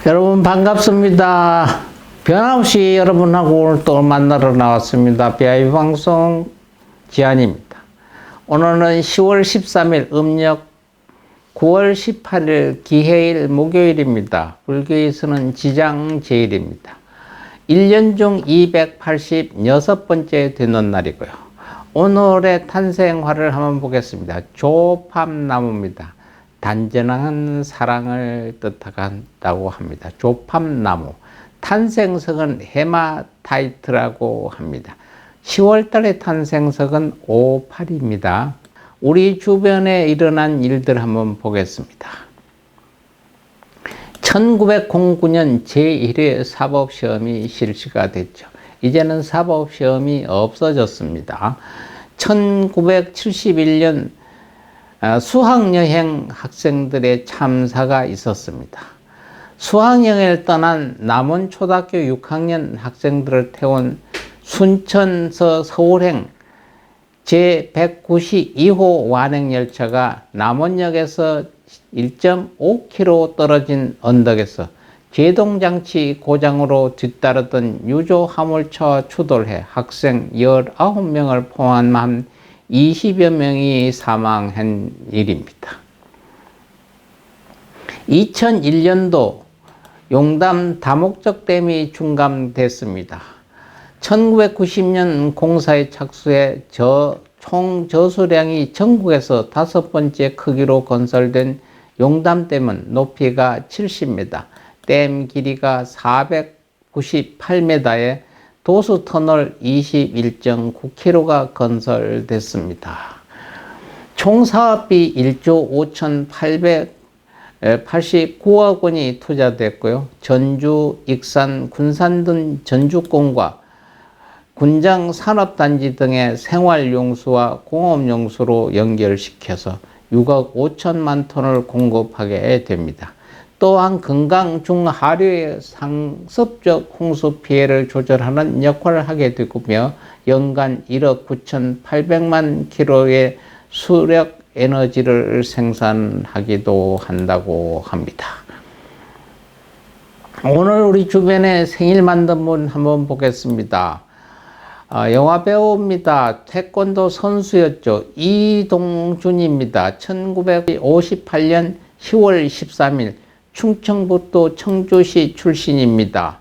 여러분 반갑습니다. 변함없이 여러분하고 오늘 또 만나러 나왔습니다. BI 방송 지한입니다. 오늘은 10월 13일 음력 9월 18일 기해일 목요일입니다. 불교에서는 지장제일입니다. 1년 중 286번째 되는 날이고요. 오늘의 탄생화를 한번 보겠습니다. 조팝나무입니다. 단전한 사랑을 뜻한다고 합니다. 조팝나무. 탄생석은 헤마타이트라고 합니다. 10월달의 탄생석은 58입니다. 우리 주변에 일어난 일들 한번 보겠습니다. 1909년 제1회 사법시험이 실시가 됐죠. 이제는 사법시험이 없어졌습니다. 1971년 수학여행 학생들의 참사가 있었습니다. 수학여행을 떠난 남원초등학교 6학년 학생들을 태운 순천서 서울행 제192호 완행열차가 남원역에서 1.5km 떨어진 언덕에서 제동장치 고장으로 뒤따르던 유조 화물차와 추돌해 학생 19명을 포함한 20여 명이 사망한 일입니다. 2001년도 용담 다목적댐이 중감됐습니다. 1990년 공사에 착수해 총 저수량이 전국에서 5번째 크기로 건설된 용담댐은 높이가 70m, 댐 길이가 498m에 도수터널 21.9km가 건설됐습니다. 총 사업비 1조 5,889억 원이 투자됐고요. 전주, 익산, 군산 등 전주권과 군장 산업단지 등의 생활용수와 공업용수로 연결시켜서 6억 5천만 톤을 공급하게 됩니다. 또한 금강 중하류의 상습적 홍수 피해를 조절하는 역할을 하게 되고며 연간 1억 9,800만 킬로의 수력 에너지를 생산하기도 한다고 합니다. 오늘 우리 주변에 생일 만든 분 한번 보겠습니다. 영화배우입니다. 태권도 선수였죠. 이동준입니다. 1958년 10월 13일 충청북도 청주시 출신입니다.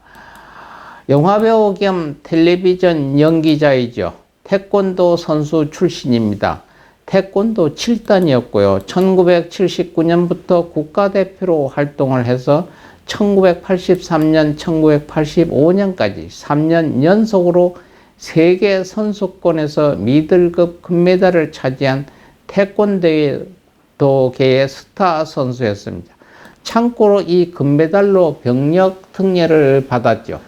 영화배우 겸 텔레비전 연기자이죠. 태권도 선수 출신입니다. 태권도 7단이었고요. 1979년부터 국가대표로 활동을 해서 1983년, 1985년까지 3년 연속으로 세계 선수권에서 미들급 금메달을 차지한 태권도계의 스타 선수였습니다. 참고로 이 금메달로 병력 특례를 받았죠.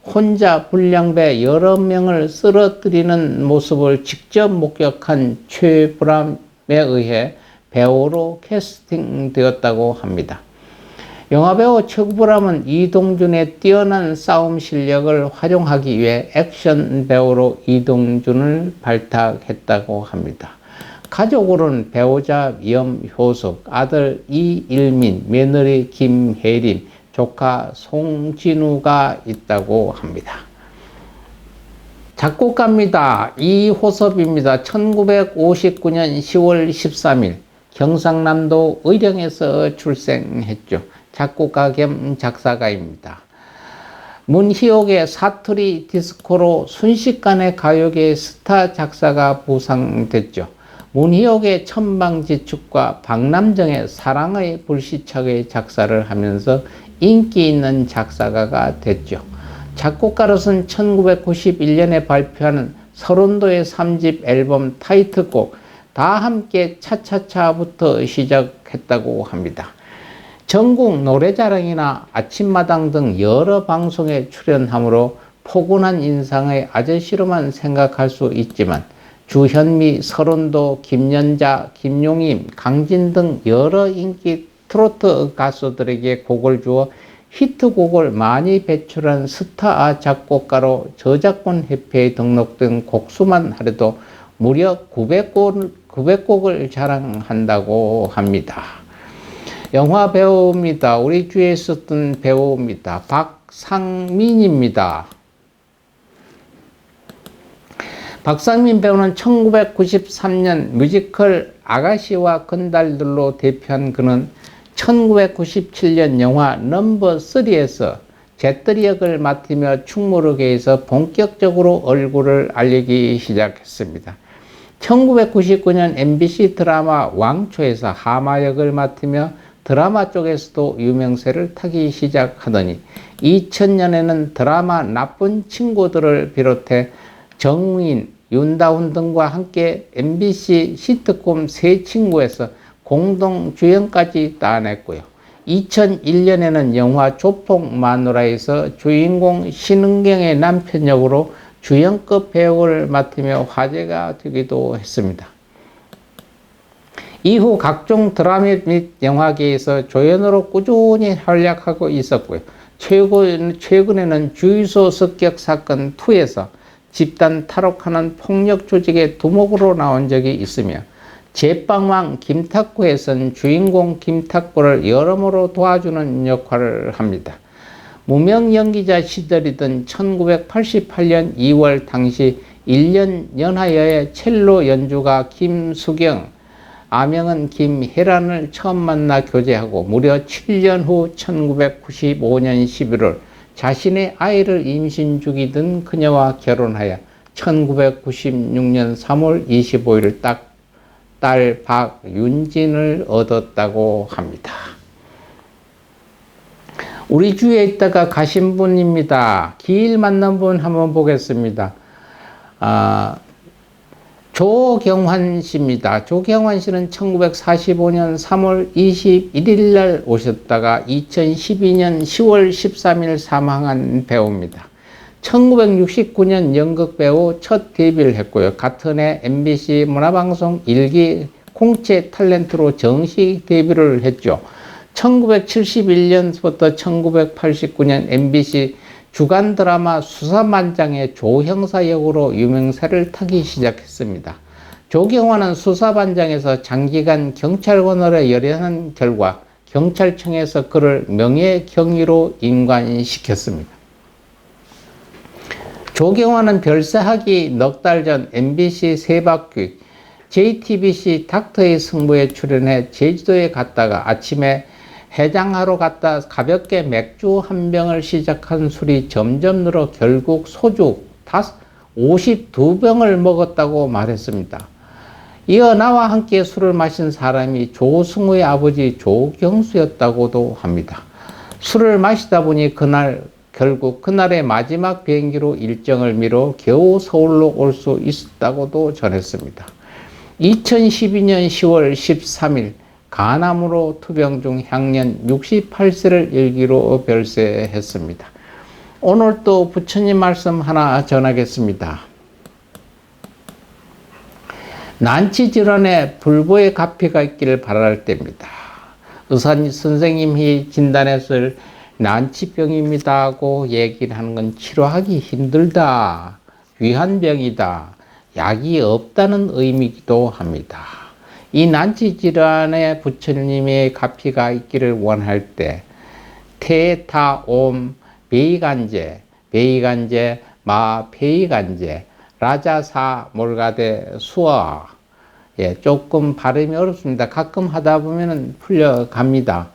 혼자 불량배 여러 명을 쓰러뜨리는 모습을 직접 목격한 최불암에 의해 배우로 캐스팅되었다고 합니다. 영화배우 최불암은 이동준의 뛰어난 싸움 실력을 활용하기 위해 액션 배우로 이동준을 발탁했다고 합니다. 가족으로는 배우자 염효숙, 아들 이일민, 며느리 김혜림, 조카 송진우가 있다고 합니다. 작곡가입니다. 이호섭입니다. 1959년 10월 13일 경상남도 의령에서 출생했죠. 작곡가 겸 작사가입니다. 문희옥의 사투리 디스코로 순식간에 가요계의 스타 작사가 부상됐죠. 문희옥의 천방지축과 박남정의 사랑의 불시착의 작사를 하면서 인기 있는 작사가가 됐죠. 작곡가로서는 1991년에 발표하는 서른도의 3집 앨범 타이틀곡 다 함께 차차차부터 시작했다고 합니다. 전국 노래자랑이나 아침마당 등 여러 방송에 출연하므로 포근한 인상의 아저씨로만 생각할 수 있지만 주현미, 서른도, 김연자, 김용임, 강진 등 여러 인기 트로트 가수들에게 곡을 주어 히트곡을 많이 배출한 스타 작곡가로 저작권 협회에 등록된 곡수만 하려도 무려 900곡을 자랑한다고 합니다. 영화 배우입니다. 우리 주위에 있었던 배우입니다. 박상민입니다. 박상민 배우는 1993년 뮤지컬 아가씨와 건달들로 데뷔한 그는 1997년 영화 넘버 3에서 제떨이 역을 맡으며 충무로계에서 본격적으로 얼굴을 알리기 시작했습니다. 1999년 MBC 드라마 왕초에서 하마 역을 맡으며 드라마 쪽에서도 유명세를 타기 시작하더니 2000년에는 드라마 나쁜 친구들을 비롯해 정우인, 윤다운 등과 함께 MBC 시트콤 새 친구에서 공동 주연까지 따냈고요. 2001년에는 영화 조폭 마누라에서 주인공 신은경의 남편 역으로 주연급 배역을 맡으며 화제가 되기도 했습니다. 이후 각종 드라마 및 영화계에서 조연으로 꾸준히 활약하고 있었고요. 최근에는 주유소 습격 사건 2에서 집단 탈옥하는 폭력 조직의 두목으로 나온 적이 있으며 제빵왕 김탁구에선 주인공 김탁구를 여러모로 도와주는 역할을 합니다. 무명 연기자 시절이던 1988년 2월 당시 1년 연하여의 첼로 연주가 김수경, 아명은 김혜란을 처음 만나 교제하고 무려 7년 후 1995년 11월 자신의 아이를 임신 중이던 그녀와 결혼하여 1996년 3월 25일 딸 박윤진을 얻었다고 합니다. 우리 주위에 있다가 가신 분입니다. 기일 만난 분 한번 보겠습니다. 조경환 씨입니다. 조경환 씨는 1945년 3월 21일 날 오셨다가 2012년 10월 13일 사망한 배우입니다. 1969년 연극 배우 첫 데뷔를 했고요. 같은 해 MBC 문화방송 1기 공채 탤런트로 정식 데뷔를 했죠. 1971년부터 1989년 MBC 주간 드라마 수사반장의 조형사 역으로 유명세를 타기 시작했습니다. 조경환은 수사반장에서 장기간 경찰관으로 열연한 결과 경찰청에서 그를 명예경위로 임관시켰습니다. 조경환은 별세하기 넉 달 전 MBC 세바퀴 JTBC 닥터의 승부에 출연해 제주도에 갔다가 아침에 해장하러 갔다 가볍게 맥주 한 병을 시작한 술이 점점 늘어 결국 소주 52병을 먹었다고 말했습니다. 이어 나와 함께 술을 마신 사람이 조승우의 아버지 조경수였다고도 합니다. 술을 마시다 보니 결국 그날의 마지막 비행기로 일정을 미뤄 겨우 서울로 올 수 있었다고도 전했습니다. 2012년 10월 13일 간암으로 투병 중 향년 68세를 일기로 별세했습니다. 오늘 또 부처님 말씀 하나 전하겠습니다. 난치 질환에 불보의 가피가 있기를 바랄 때입니다. 의사 선생님이 진단했을 난치병입니다 하고 얘기를 하는 건 치료하기 힘들다, 귀한 병이다, 약이 없다는 의미이기도 합니다. 이 난치 질환에 부처님의 가피가 있기를 원할 때 테타옴 베이간제, 마페이간제, 라자사 몰가데 수어. 조금 발음이 어렵습니다. 가끔 하다 보면은 풀려갑니다.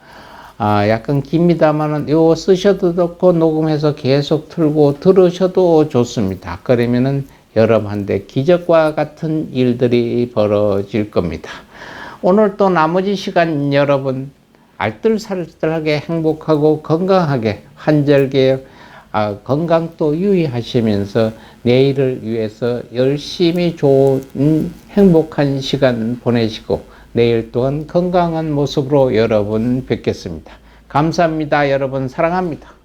약간 깁니다만은 요 쓰셔도 좋고 녹음해서 계속 틀고 들으셔도 좋습니다. 그러면은 여러분한테 기적과 같은 일들이 벌어질 겁니다. 오늘 또 나머지 시간 여러분 알뜰살뜰하게 행복하고 건강하게 환절기에 건강도 유의하시면서 내일을 위해서 열심히 좋은 행복한 시간 보내시고 내일 또한 건강한 모습으로 여러분 뵙겠습니다. 감사합니다. 여러분 사랑합니다.